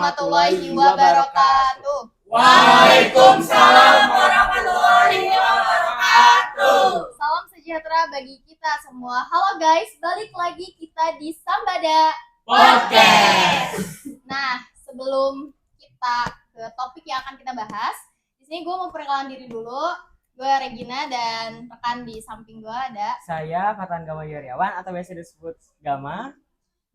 warahmatullahi wabarakatuh. Waalaikumsalam warahmatullahi wabarakatuh. Salam sejahtera bagi kita semua. Halo guys, balik lagi kita di Sambada Podcast. Nah, sebelum kita ke topik yang akan kita bahas, di sini gue mau perkenalan diri dulu. Gue Regina dan rekan di samping gue ada saya Fatan Gama Yuryawan atau biasa disebut Gama.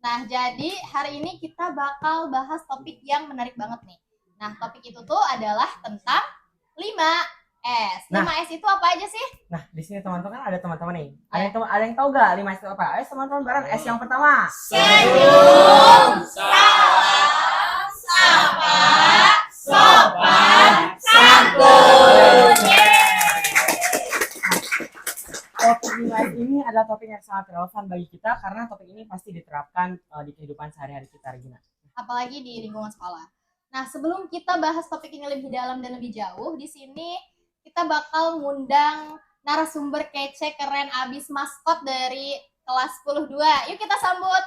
Nah, jadi hari ini kita bakal bahas topik yang menarik banget nih. Nah, topik itu tuh adalah tentang 5S. 5S itu apa aja sih? Nah, di sini teman-teman ada teman-teman nih. Ada yang tahu gak 5S itu apa? Ayo teman-teman bareng. S yang pertama. Senyum, salam, sapa, sopan, santun. Topik 5S ini adalah topik yang sangat relevan bagi kita karena topik ini pasti diterapkan di kehidupan sehari-hari kita, Regina. Apalagi di lingkungan sekolah. Nah, sebelum kita bahas topik ini lebih dalam dan lebih jauh, di sini kita bakal ngundang narasumber kece, keren, abis, maskot dari kelas 10-2. Yuk kita sambut.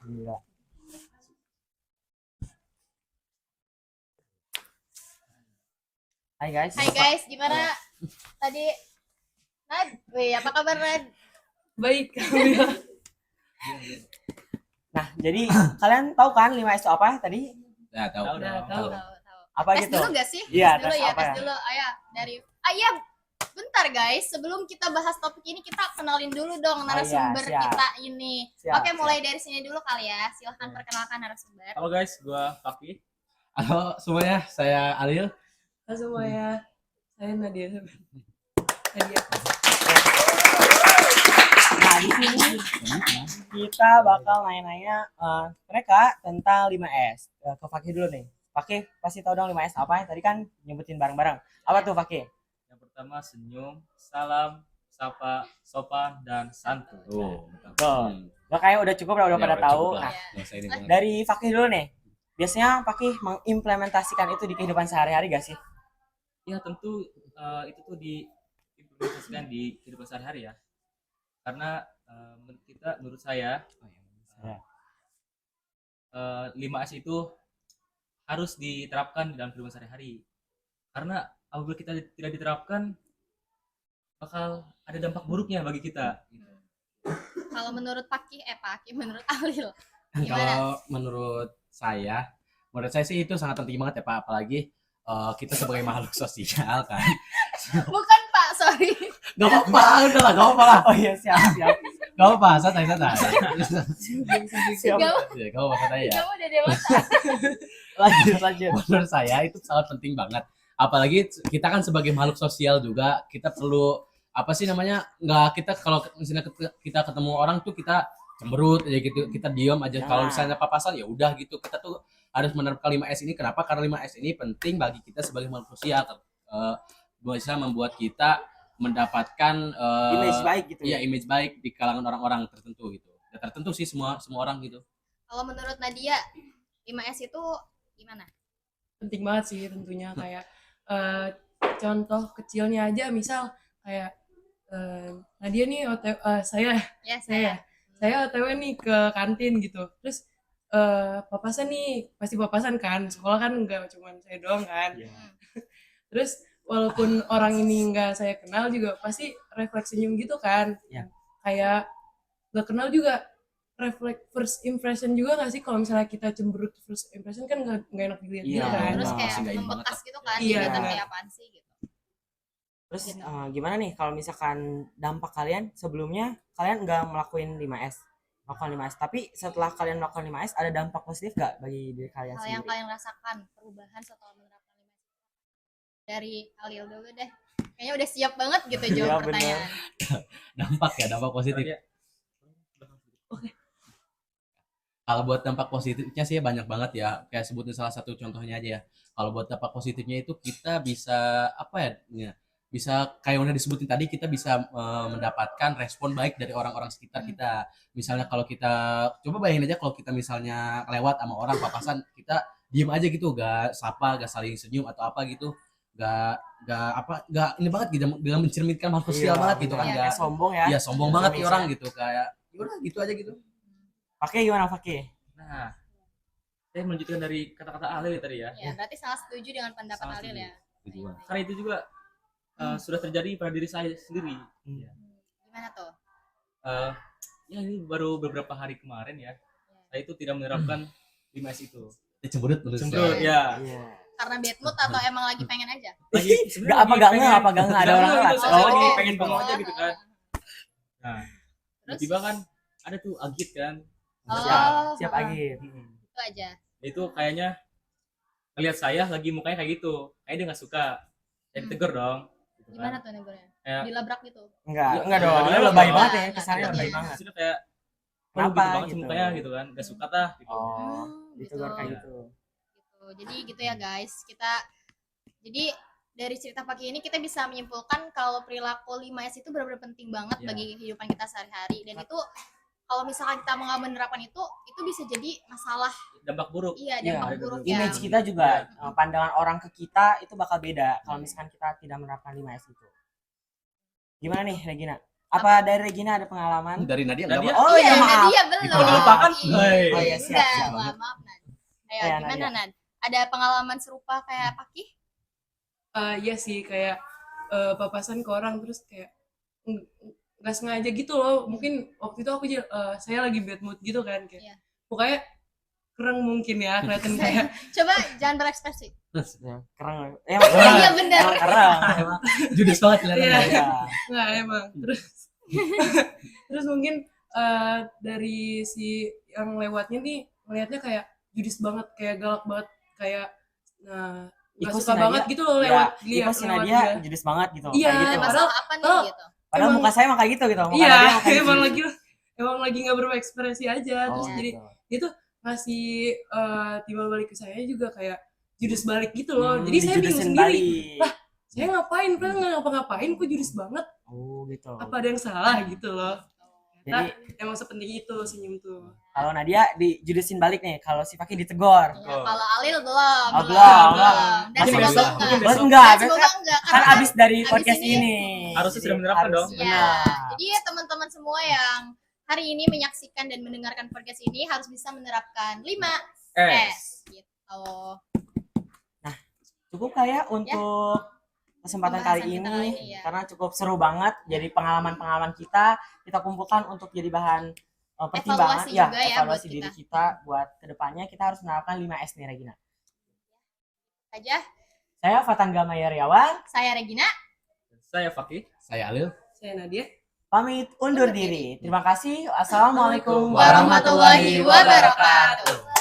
Gila. Hai guys. Hai guys, gimana tadi? Nad, wih, apa kabar Nad? Baik. Nah, jadi kalian tahu kan 5S itu apa tadi? Ya, tahu. Tahu. Apa Tes gitu? dulu gak sih? Iya, tes dulu tes ya, apa tes ya? dulu. Ayo, dari iya, bentar guys, sebelum kita bahas topik ini kita kenalin dulu dong narasumber siap. kita ini. Siap, Oke, mulai dari sini dulu kali ya. Silahkan perkenalkan narasumber. Halo guys, gua Fakih. Halo semuanya, saya Alil. Halo semuanya, saya Nadia. Nah, di sini kita bakal nanya-nanya mereka tentang 5S. Ke Fakih dulu nih. Fakih pasti tahu dong 5S apa ya? Tadi kan nyebutin bareng-bareng. Apa tuh Fakih? Yang pertama senyum, salam, sapa, sopan, dan santun. Oh, Tuh. Lo kayaknya udah cukup lah, udah pada tahu. Nah, dari Fakih dulu nih. Biasanya Fakih mengimplementasikan itu di kehidupan sehari-hari gak sih? Ya tentu itu tuh diimplementasikan di kehidupan sehari-hari ya. Karena menurut saya 5S itu harus diterapkan di dalam kehidupan sehari-hari. Karena apabila kita tidak diterapkan bakal ada dampak buruknya bagi kita. Kalau menurut Fakih, menurut Alil. Gimana? Kalau menurut saya sih itu sangat penting banget ya Pak, apalagi kita sebagai makhluk sosial kan. Bukan Pak, sorry. Gak apa-apa, udah lah, gak apa-apa lah. Oh iya, siap. Gak apa-apa, santai. Siap. Ya, gak apa-apa, santai ya. Kamu udah dewasa. Lanjut. Menurut saya itu sangat penting banget. Apalagi kita kan sebagai makhluk sosial juga, kita perlu apa sih namanya? Nggak, kita kalau misalnya kita ketemu orang tuh kita cemberut aja gitu, kita diam aja. Kalau misalnya papasan ya udah gitu. Kita tuh harus menerapkan 5S ini. Kenapa? Karena 5S ini penting bagi kita sebagai makhluk sosial. Bisa membuat kita mendapatkan Image baik gitu. Iya, image baik di kalangan orang-orang tertentu gitu. Ya, tertentu sih semua orang gitu. Kalau menurut Nadia, 5S itu gimana? Penting banget sih tentunya, kayak contoh kecilnya aja, misal kayak Nadia nih saya Ya, saya. OTW nih ke kantin gitu, terus papasan nih, pasti papasan kan, sekolah kan nggak cuma saya doang kan. Terus walaupun orang ini nggak saya kenal juga pasti refleks senyum gitu kan. Kayak nggak kenal juga refleks first impression juga nggak sih, kalau misalnya kita cemberut first impression kan nggak enak dilihat Iya, gitu kan. Terus Nah, kayak masih nggak membekas gitu kan, Iya. ingatan kayak apaan sih gitu. Terus gimana nih kalau misalkan dampak kalian sebelumnya kalian nggak melakukan 5S, tapi setelah kalian melakukan 5S ada dampak positif nggak bagi diri kalian Hal yang sendiri? kalian rasakan perubahan setelah menerapkan 5S. Dari Alil dulu deh. Kayaknya udah siap banget gitu Iya, jawab bener. pertanyaan. Dampak positif. Kalau buat dampak positifnya sih banyak banget ya. Kayak sebutin salah satu contohnya aja ya. Kalau buat dampak positifnya itu kita bisa apa ya? Bisa kayak udah disebutin tadi, kita bisa mendapatkan respon baik dari orang-orang sekitar kita. Misalnya kalau kita coba bayangin aja kalau kita misalnya lewat sama orang papasan, kita diem aja gitu, gak sapa, gak saling senyum atau apa gitu, gak ini banget gitu, gak mencerminkan makhluk sosial banget gitu kan, Iya, gak sombong ya. iya sombong banget nih Indonesia. orang gitu, kayak yaudah gitu aja gitu. Oke, gimana Fakih? Nah, saya melanjutkan dari kata-kata Alil tadi ya. Ya, berarti sangat setuju dengan pendapat Sangat Alil setuju. ya. Tujuan. Karena itu juga sudah terjadi pada diri saya sendiri. Ya. Gimana tuh? Eh, ya ini baru beberapa hari kemarin ya. Saya itu tidak menerapkan 5S itu. Cemberut terus. Cemberut ya. Iya. Karena bad mood atau emang lagi pengen aja? Lagi Gak apa gak nge, apa gak nge, ada orang lewat. Saya lagi Oh, pengen gitu. bengong aja gitu kan. Nah, Terus? tiba-tiba kan ada tuh Agit kan. Oh, Siap Agit. itu aja. Itu kayaknya ngeliat saya lagi mukanya kayak gitu. Kayaknya dia nggak suka. Saya ditegur dong. Gitu kan. Gimana tuh negornya? Kayak Dilabrak gitu? Enggak dong, Enggak, ini lebay enggak. banget ya, kesannya Enggak. lebay banget. maksudnya kayak Kenapa gitu banget sih gitu? mukanya gitu kan. Gak suka tah gitu. Oh, ditegur kayak Iya. gitu. Gitu. Jadi gitu ya guys. Jadi dari cerita pagi ini kita bisa menyimpulkan kalau perilaku 5S itu benar-benar penting banget Iya. bagi kehidupan kita sehari-hari, dan itu kalau misalkan kita nggak menerapkan itu bisa jadi masalah. Dampak buruk. Iya, Iya, dampak buruk ya. Image kita juga, pandangan orang ke kita itu bakal beda kalau misalkan kita tidak menerapkan 5S itu. Gimana nih Regina? Apa dari Regina ada pengalaman? Dari Nadia Nadia? enggak, Pak? Oh iya, ya maaf. Nadia belum. Itu melupakan. Iya. Oh, iya, siap, Enggak, siap. maaf Nad. Ayo, Iya, gimana Nadia. Nad? Ada pengalaman serupa kayak Paki? Iya sih kayak papasan ke orang terus kayak nggak sengaja gitu loh. Mungkin waktu itu saya lagi bad mood gitu kan kayak Iya. pokoknya kereng mungkin ya kelihatan kayak Coba jangan berekspresi. Ya, keren. Iya benar. Emang keren. Emang. Judes banget kelihatan. Iya. Iya. nggak emang terus mungkin dari si yang lewatnya nih melihatnya kayak judes banget, kayak galak banget, kayak nggak Iko suka si banget Nadia. gitu loh Ya, lewat Iko si lewat Nadia dia. judes banget gitu. Iya, kayak gitu. Ada masalah apa nih oh, gitu? Padahal emang- muka saya emang kayak gitu gitu. Muka Iya, Nadia emang kayak emang gitu. lagi nggak berekspresi aja. Terus Oh, jadi gitu. dia tuh ngasih timbal balik ke saya juga kayak judes balik gitu loh. Jadi saya bingung dijudesin sendiri. balik. Lah, saya ngapain? Padahal nggak ngapa-ngapain, kok judes banget. Oh gitu. Apa ada yang salah gitu loh. Jadi Emang sepenting itu senyum tuh. kalau Nadia dijudesin balik nih, kalau si Fakih ditegor. Ya, kalau Alil belum. Oh, belum. Dan Masih semoga besok. enggak. Mungkin Buat besok. enggak, Dan semoga enggak. kan abis dari abis podcast ini ini. harusnya Jadi sudah menerapkan harus- dong. Ya, Benar. jadi ya teman-teman semua yang hari ini menyaksikan dan mendengarkan podcast ini harus bisa menerapkan 5S gitu. Cukup kayak untuk kesempatan Pembahasan kali kita ini, kali ini, ya. karena cukup seru banget. Jadi pengalaman-pengalaman kita kumpulkan untuk jadi bahan pertimbangan, Evaluasi ya, juga ya evaluasi buat diri kita. kita buat kedepannya kita harus menerapkan 5S nih Regina. Aja, Saya Fatan Gamaya Riawan, saya Regina. Saya Fakih. Saya Alil. Saya Nadia. pamit undur diri. Terima kasih. Assalamualaikum Warahmatullahi wabarakatuh.